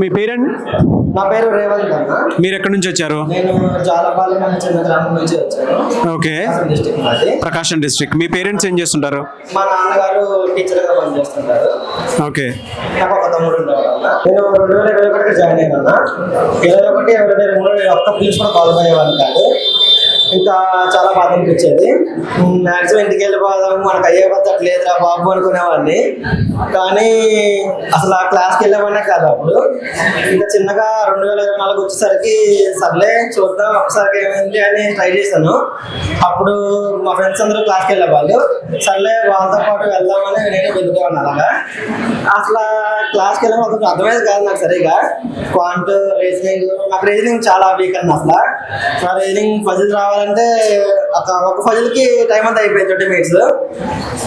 మీ parent? నా పేరు రేవంత్ అన్న. మీరు ఎక్కడి నుంచి వచ్చారు? నేను జాలపాలెం అనే చిన్న గ్రామం నుంచి వచ్చాను. ఓకే, డిస్ట్రిక్ట్ మాది. ప్రకాశం డిస్ట్రిక్ట్. మీ పేరెంట్స్ ఏం చేస్తుంటారు? మా నాన్నగారు టీచర్గా పనిచేస్తుంటారు. ఓకే, నాకు ఒక తమ్ముడు ఉండేవాడు అన్న. నేను 2021 జాయిన్ అయినా. 21, 23 నేను ఒక్క ప్లీజ్ కూడా క్వాలిఫై అయ్యేవాడిని కాదు. ఇంకా చాలా బాధ అనిపించేది. మ్యాక్సిమం ఇంటికి వెళ్ళిపోదాం, మనకు అయ్యే పద్ధతి లేదురా బాబు అనుకునేవాడిని. కానీ అసలు ఆ క్లాస్కి వెళ్ళేవాడినే కాదు. అప్పుడు ఇంకా చిన్నగా 2024 వచ్చేసరికి సర్లే చూద్దాం ఒకసారి ఏమైంది అని ట్రై చేశాను. అప్పుడు మా ఫ్రెండ్స్ అందరూ క్లాస్కి వెళ్ళేవాళ్ళు. సర్లే వాళ్ళతో పాటు వెళ్దామని నేను వెళ్ళిపోయాను. అలాగా అసలు క్లాస్కి వెళ్ళాము కొంచెం అర్థమయ్యేది కాదు నాకు సరిగా. క్వాంట్, రీజనింగ్, నాకు రీజనింగ్ చాలా వీక్ అన్న. అసలు ఆ రీజనింగ్ ఫజిల్ రావాలంటే ఒక ఫజిల్కి టైం అంతా అయిపోయింది 20 minutes.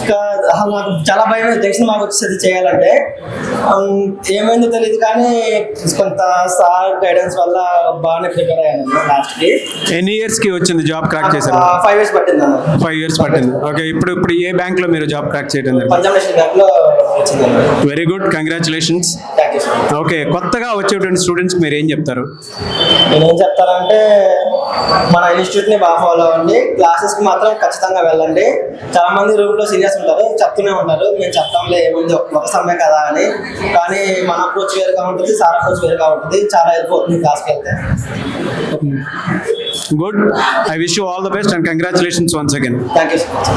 ఇంకా అసలు నాకు చాలా భయం, టెన్షన్ మాకు వచ్చేది చేయాలంటే. ఏమైందో తెలియదు కానీ కొంత సార్ గైడెన్స్ వల్ల బాగానే ప్రిపేర్ అయ్యాను లాస్ట్కి. ఎన్ని ఇయర్స్ కి వచ్చింది జాబ్ క్రాక్ చేశారు? 5 years పట్టింది అన్న. 5 years పట్టింది. ఓకే, ఇప్పుడు ఏ బ్యాంక్ లో మీరు జాబ్ క్రాక్ చేయడం? పంజాబ్ నేషనల్ బ్యాంక్ లో వచ్చిందన్న. Very good, congratulations. Thank you sir. Okay, కొత్తగా వచ్చేటువంటి స్టూడెంట్స్ మీరు ఏం చెప్తారు? నేనేం చెప్తానంటే మన ఇన్స్టిట్యూట్ ని బాగా ఫాలో అవ్వండి. క్లాసెస్ కి మాత్రం ఖచ్చితంగా వెళ్ళండి. చాలా మంది రూమ్ లో సీనియర్స్ ఉంటారు, చెప్తూనే ఉంటారు మేము చెప్తాంలే ఏముంది ఒక సమయం కదా అని. కానీ మన అప్రోచ్ వేరుగా ఉంటుంది, సార్ అప్రోచ్ వేరుగా ఉంటుంది. చాలా హెల్ప్ అవుతుంది క్లాస్కి వెళ్తే. Good, I wish you all the best and congratulations once again. Thank you so much.